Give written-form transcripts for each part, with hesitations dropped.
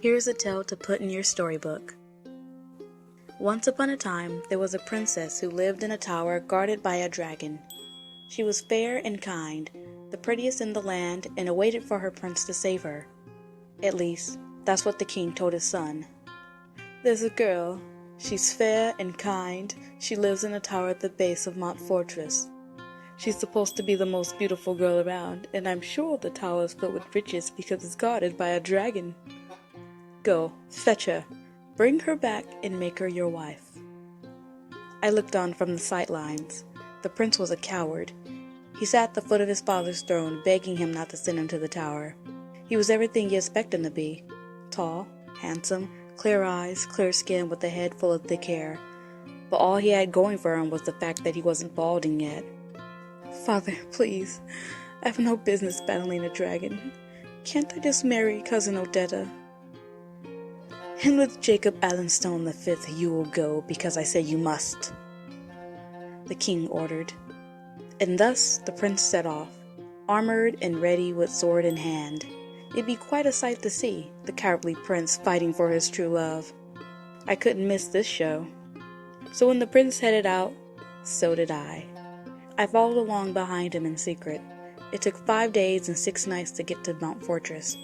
Here's a tale to put in your storybook. Once upon a time, there was a princess who lived in a tower guarded by a dragon. She was fair and kind, the prettiest in the land, and awaited for her prince to save her. At least, that's what the king told his son. There's a girl. She's fair and kind. She lives in a tower at the base of Mont Fortress. She's supposed to be the most beautiful girl around, and I'm sure the tower is filled with riches because it's guarded by a dragon. Go, fetch her, bring her back, and make her your wife. I looked on from the sidelines. The prince was a coward. He sat at the foot of his father's throne, begging him not to send him to the tower. He was everything you expect him to be. Tall, handsome, clear eyes, clear skin with a head full of thick hair. But all he had going for him was the fact that he wasn't balding yet. Father, please, I have no business battling a dragon. Can't I just marry Cousin Odetta? And with Jacob Allenstone V, you will go, because I say you must, the king ordered. And thus the prince set off, armored and ready with sword in hand. It'd be quite a sight to see, the cowardly prince fighting for his true love. I couldn't miss this show. So when the prince headed out, so did I. I followed along behind him in secret. It took 5 days and 6 nights to get to Mount Fortress.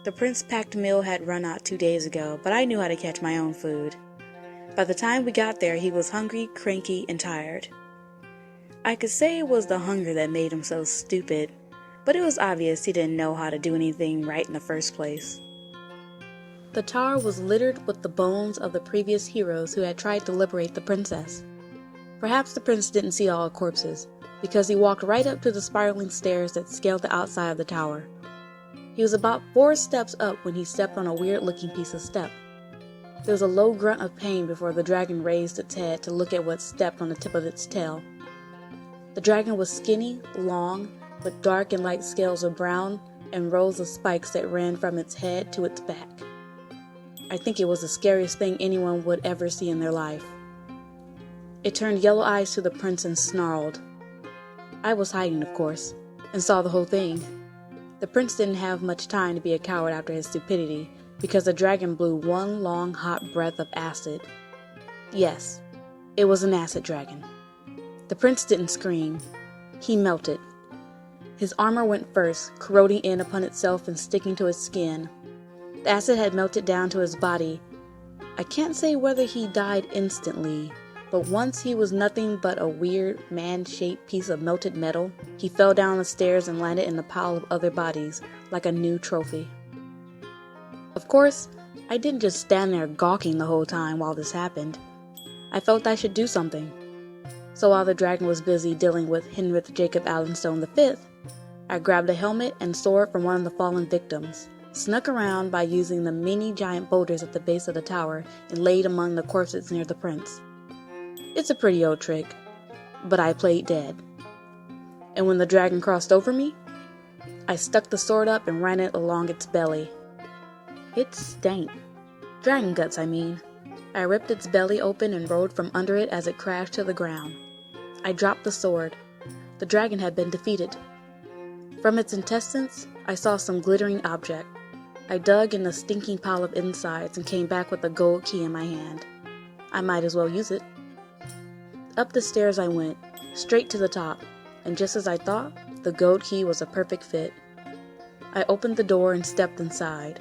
The prince's packed meal had run out 2 days ago, but I knew how to catch my own food. By the time we got there, he was hungry, cranky, and tired. I could say it was the hunger that made him so stupid, but it was obvious he didn't know how to do anything right in the first place. The tower was littered with the bones of the previous heroes who had tried to liberate the princess. Perhaps the prince didn't see all the corpses, because he walked right up to the spiraling stairs that scaled the outside of the tower. He was about 4 steps up when he stepped on a weird-looking piece of step. There was a low grunt of pain before the dragon raised its head to look at what stepped on the tip of its tail. The dragon was skinny, long, with dark and light scales of brown and rows of spikes that ran from its head to its back. I think it was the scariest thing anyone would ever see in their life. It turned yellow eyes to the prince and snarled. I was hiding, of course, and saw the whole thing. The prince didn't have much time to be a coward after his stupidity, because the dragon blew one long hot breath of acid. Yes, it was an acid dragon. The prince didn't scream. He melted. His armor went first, corroding in upon itself and sticking to his skin. The acid had melted down to his body. I can't say whether he died instantly, but once he was nothing but a weird, man-shaped piece of melted metal. He fell down the stairs and landed in a pile of other bodies, like a new trophy. Of course, I didn't just stand there gawking the whole time while this happened. I felt I should do something. So while the dragon was busy dealing with Henrik Jacob Allenstone V, I grabbed a helmet and sword from one of the fallen victims, snuck around by using the many giant boulders at the base of the tower, and laid among the corpses near the prince. It's a pretty old trick, but I played dead. And when the dragon crossed over me, I stuck the sword up and ran it along its belly. It stank. Dragon guts, I mean. I ripped its belly open and rolled from under it as it crashed to the ground. I dropped the sword. The dragon had been defeated. From its intestines, I saw some glittering object. I dug in the stinking pile of insides and came back with a gold key in my hand. I might as well use it. Up the stairs I went, straight to the top, and just as I thought, the gold key was a perfect fit. I opened the door and stepped inside.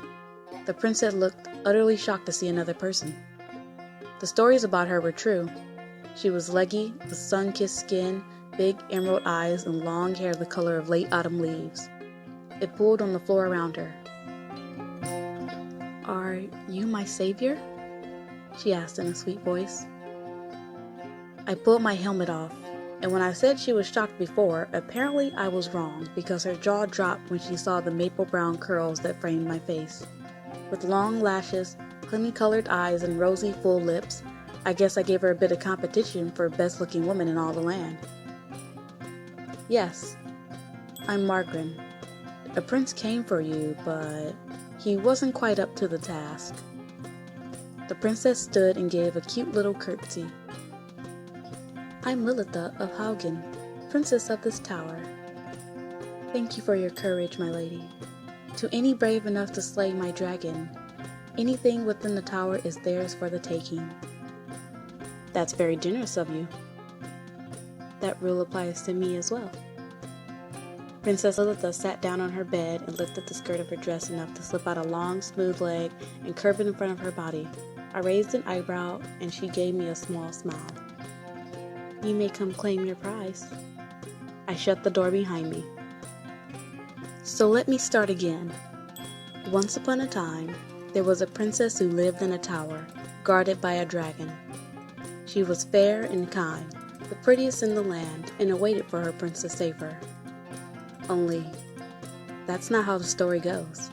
The princess looked utterly shocked to see another person. The stories about her were true. She was leggy, with sun-kissed skin, big emerald eyes, and long hair the color of late autumn leaves. It pooled on the floor around her. "Are you my savior?" she asked in a sweet voice. I pulled my helmet off, and when I said she was shocked before, apparently I was wrong, because her jaw dropped when she saw the maple brown curls that framed my face. With long lashes, honey-colored eyes, and rosy, full lips, I guess I gave her a bit of competition for best-looking woman in all the land. "Yes, I'm Margaret. A prince came for you, but he wasn't quite up to the task." The princess stood and gave a cute little curtsy. "I'm Lilitha of Haugen, princess of this tower. Thank you for your courage, my lady. To any brave enough to slay my dragon, Anything within the tower is theirs for the taking. That's very generous of you. That rule applies to me as well. Princess Lilitha sat down on her bed and lifted the skirt of her dress enough to slip out a long, smooth leg and curve it in front of her body. I raised an eyebrow, and she gave me a small smile. You may come claim your prize. I shut the door behind me. So let me start again. Once upon a time, there was a princess who lived in a tower, guarded by a dragon. She was fair and kind, the prettiest in the land, and awaited for her prince to save her. Only, that's not how the story goes.